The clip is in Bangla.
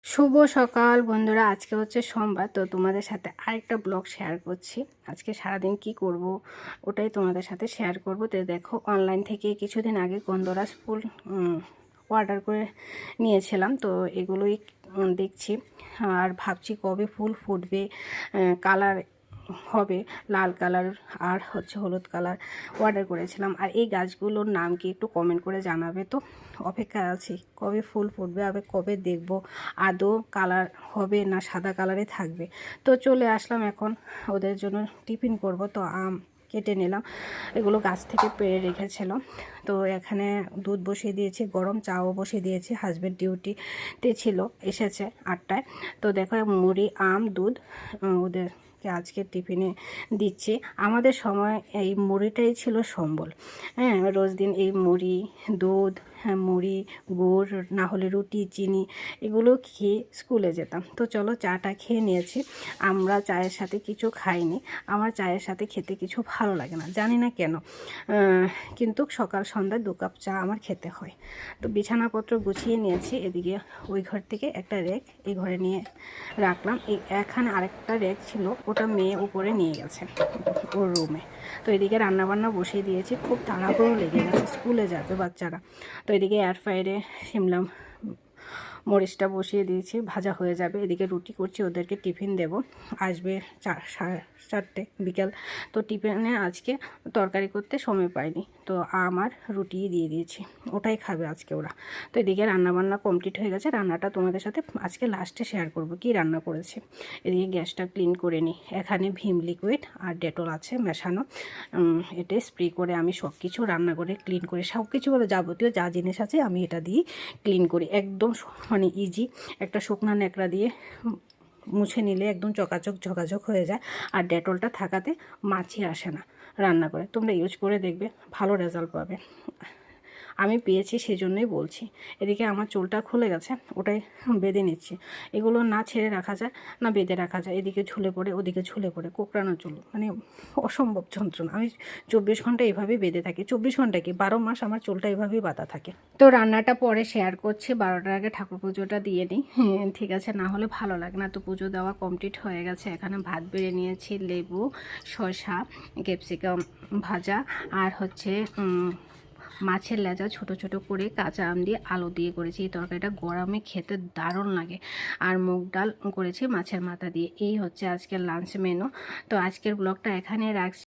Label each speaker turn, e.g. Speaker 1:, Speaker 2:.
Speaker 1: শুভ সকাল বন্ধুরা। আজকে হচ্ছে সোমবার, তো তোমাদের সাথে আরেকটা ব্লগ শেয়ার করছি। আজকে সারাদিন কি করব ওটাই তোমাদের সাথে শেয়ার করব। তো দেখো, অনলাইন থেকে কিছুদিন আগে গন্ধরাজ ফুল অর্ডার করে নিয়েছিলাম, তো এগুলোই দেখছি আর ভাবছি কবে ফুল ফুটবে, কালার হবে লাল কালার আর হচ্ছে হলুদ কালার অর্ডার করেছিলাম। আর এই গাছগুলোর নাম কি একটু কমেন্ট করে জানাবে। তো অপেক্ষায় আছি কবে ফুল ফুটবে, আবার কবে দেখব আদৌ কালার হবে না সাদা কালারে থাকবে। তো চলে আসলাম, এখন ওদের জন্য টিফিন করব। তো আম কেটে নিলাম, এগুলো গাছ থেকে পেড়ে রেখেছিল। তো এখানে দুধ বসিয়ে দিয়েছি, গরম চাও বসিয়ে দিয়েছি। হাজব্যান্ড ডিউটিতে ছিল, এসেছে 8টায়। তো দেখো মুড়ি আম দুধ ওদেরকে আজকে টিফিনে দিচ্ছি। আমাদের সময় এই মুড়িটাই ছিল সম্বল। হ্যাঁ, রোজ দিন এই মুড়ি দুধ, মুড়ি গুড় না হলে রুটি চিনি এগুলো খেয়ে স্কুলে যেতাম। তো চলো চাটা খেয়ে নিয়েছি। আমরা চায়ের সাথে কিছু খাইনি, আমার চায়ের সাথে খেতে কিছু ভালো লাগে না, জানি না কেন, কিন্তু সকাল সন্ধ্যায় 2 কাপ চা আমার খেতে হয়। তো বিছানাপত্র গুছিয়ে নিয়েছি। এদিকে ওই ঘর থেকে একটা রেক এই ঘরে নিয়ে রাখলাম। এখানে আরেকটা রেক ছিল, ওটা মেয়ে উপরে নিয়ে গেছে ওর রুমে। তো এদিকে রান্নাবান্না বসিয়ে দিয়েছি, খুব তাড়াহুড়ো লেগে গেছে, স্কুলে যাবে বাচ্চারা। তো এদিকে এয়ার ফ্রায়ারে শিমলা মরিচটা বসিয়ে দিয়েছি, ভাজা হয়ে যাবে। এদিকে রুটি করছি, ওদেরকে টিফিন দেব, আসবে 4:30 বিকেল। তো টিফিনে আজকে তরকারি করতে সময় পাইনি, তো আমার রুটি দিয়ে দিয়েছি, ওটাই খাবে আজকে ওরা। তো এদিকে রান্নাবান্না কমপ্লিট হয়ে গেছে। রান্নাটা তোমাদের সাথে আজকে লাস্টে শেয়ার করব কি রান্না করেছি। এদিকে গ্যাসটা ক্লিন করে নিই। এখানে ভিম লিকুইড আর ডেটল আছে মেশানো, এটা স্প্রে করে আমি সব কিছু রান্না করে ক্লিন করে সব কিছু যাবতীয় যা জিনিস আছে আমি এটা দিয়ে ক্লিন করি। একদম মানে ইজি, একটা শুকনো ন্যাকড়া দিয়ে মুছে নিলে একদম চকাচক ঝকাঝক হয়ে যায়। আর ডেটলটা থাকাতে মাছি আসে না রান্না করে। তোমরা ইউজ করে দেখবে, ভালো রেজাল্ট পাবে। আমি পেয়েছি সেই জন্যই বলছি। এদিকে আমার চুলটা খুলে গেছে, ওটাই বেঁধে নিচ্ছি। এগুলো না ছেড়ে রাখা যায় না বেঁধে রাখা যায়, এদিকে ঝুলে পড়ে ওদিকে ঝুলে পড়ে, কোঁকড়ানো চুল, মানে অসম্ভব যন্ত্রণা। আমি 24 ঘন্টা এভাবেই বেঁধে থাকি, 24 ঘন্টা কি 12 মাস আমার চুলটা এভাবেই বাঁধা থাকে। তো রান্নাটা পরে শেয়ার করছি, 12টার আগে ঠাকুর পুজোটা দিয়ে নিই। হ্যাঁ ঠিক আছে, না হলে ভালো লাগে না। তো পুজো দেওয়া কমপ্লিট হয়ে গেছে। এখানে ভাত বেড়ে নিয়েছি, লেবু শসা ক্যাপসিকাম ভাজা আর হচ্ছে মাছের লেজা ছোট ছোট করে কাঁচা আম দিয়ে আলু দিয়ে করেছি। এই তরকারিটা গরমে খেতে দারুণ লাগে। আর মুগ ডাল করেছি মাছের মাথা দিয়ে। এই হচ্ছে আজকের লাঞ্চ মেনু। তো আজকের ব্লগটা এখানে রাখছি।